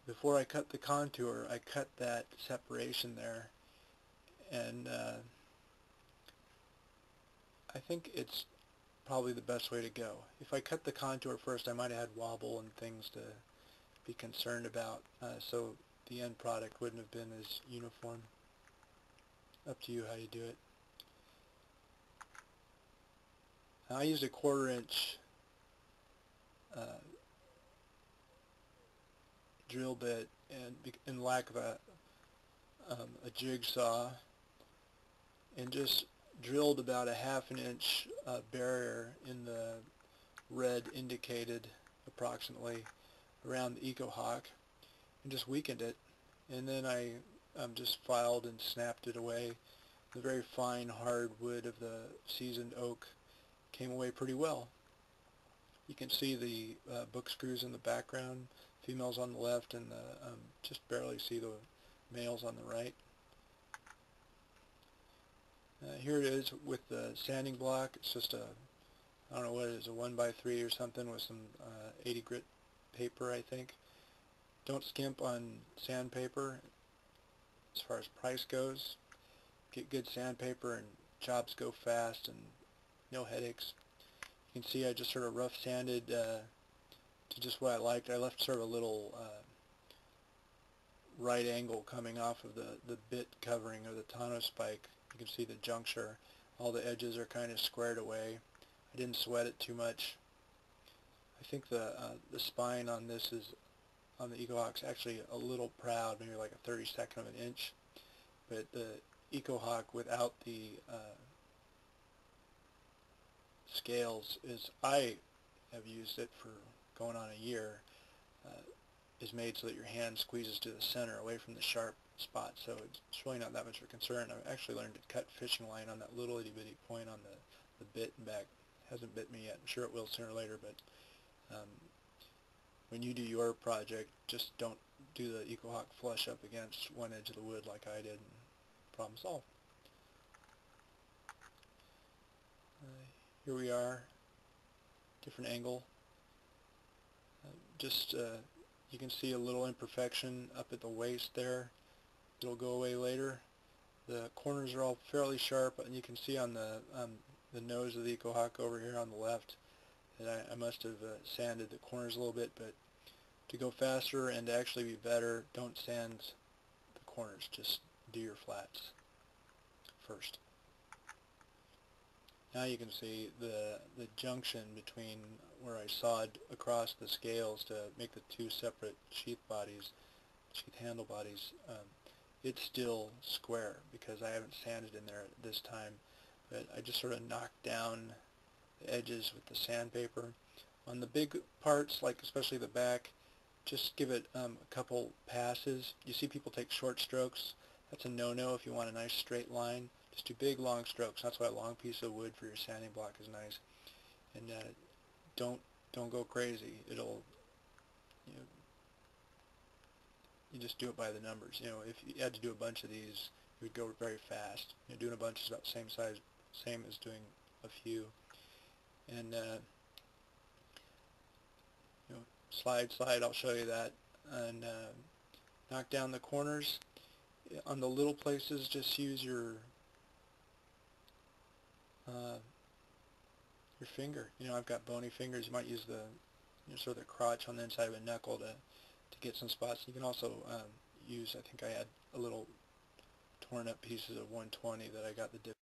before I cut the contour, I cut that separation there, and I think it's probably the best way to go. If I cut the contour first, I might have had wobble and things to be concerned about, so the end product wouldn't have been as uniform. Up to you how you do it. I used a 1/4 inch drill bit, and in lack of a jigsaw, and just drilled about a 1/2 inch barrier in the red indicated approximately around the Eco Hawk, and just weakened it, and then I just filed and snapped it away. The very fine hard wood of the seasoned oak came away pretty well. You can see the book screws in the background, females on the left, and just barely see the males on the right. Here it is with the sanding block. It's just a, I don't know what it is, a 1x3 or something with some 80 grit paper, I think. Don't skimp on sandpaper as far as price goes. Get good sandpaper and jobs go fast and no headaches. You can see I just sort of rough sanded to just what I liked. I left sort of a little right angle coming off of the bit covering or the tonneau spike. You can see the juncture. All the edges are kind of squared away. I didn't sweat it too much. I think the spine on this is, on the Eco Hawk's, actually a little proud, maybe like a 32nd of an inch. But the Eco Hawk without the scales is, I have used it for going on a year, is made so that your hand squeezes to the center away from the sharp spot, so it's really not that much of a concern. I've actually learned to cut fishing line on that little itty bitty point on the bit and back. It hasn't bit me yet. I'm sure it will sooner or later, but when you do your project, just don't do the Eco Hawk flush up against one edge of the wood like I did, and problem solved. Here we are, different angle. You can see a little imperfection up at the waist there. It'll go away later. The corners are all fairly sharp, and you can see on the nose of the Eco Hawk over here on the left that I must have sanded the corners a little bit, but to go faster and to actually be better, don't sand the corners, just do your flats first. Now you can see the junction between where I sawed across the scales to make the two separate sheath handle bodies. It's still square because I haven't sanded in there this time, but I just sort of knocked down the edges with the sandpaper. On the big parts, like especially the back, just give it a couple passes. You see people take short strokes. That's a no-no if you want a nice straight line. Just do big long strokes. That's why a long piece of wood for your sanding block is nice. And don't go crazy. It'll, you just do it by the numbers. If you had to do a bunch of these, you would go very fast. Doing a bunch is about the same size, same as doing a few. And slide, I'll show you that. And knock down the corners. On the little places, just use your finger. I've got bony fingers. You might use the sort of the crotch on the inside of a knuckle to get some spots. You can also use, I think I had a little torn up pieces of 120 that I got the dip